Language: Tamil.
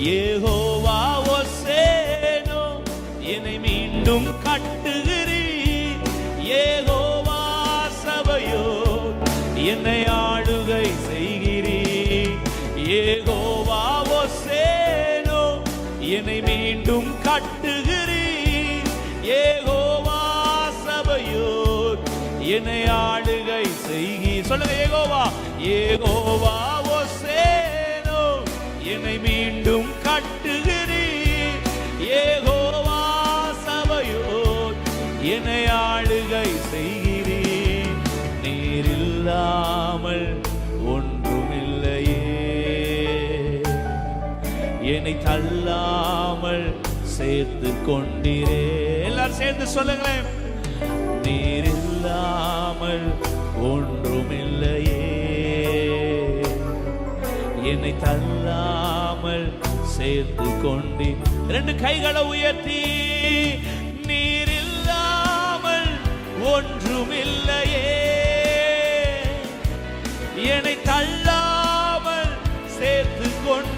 யெகோவா ஓசேனோ என்னை மீண்டும் கட்டுகிறீர். யெகோவா சபையோ என்னை ஆளுகை செய்கிறீர். யெகோவா ஓசேனோ என்னை மீண்டும் கட்டுகிறீர். யெகோவா சபையோ என்னை ஆளுகை செய்கிறீர். சொல்லுங்க, யெகோவா. யெகோவா ஓசேனோ என்னை மீண்டும் கட்டுகிறீர். யெகோவா சபையோ என்னை ஆளுகை செய்கிறீர். நீர் இல்லாமல் ஒன்றுமில்லையே, என்னை தள்ளாமல் சேர்த்து கொண்டீரே. எல்லாரும் சேர்ந்து சொல்லுங்களேன். நீர் இல்லாமல் ஒன்றுமில்லையே, என்னை தள்ளாமல் சேர்த்து கொண்டு. ரெண்டு கைகளை உயர்த்தி, நீர் இல்லாமல் ஒன்றுமில்லையே, என்னை தள்ளாமல் சேர்த்து கொண்டு.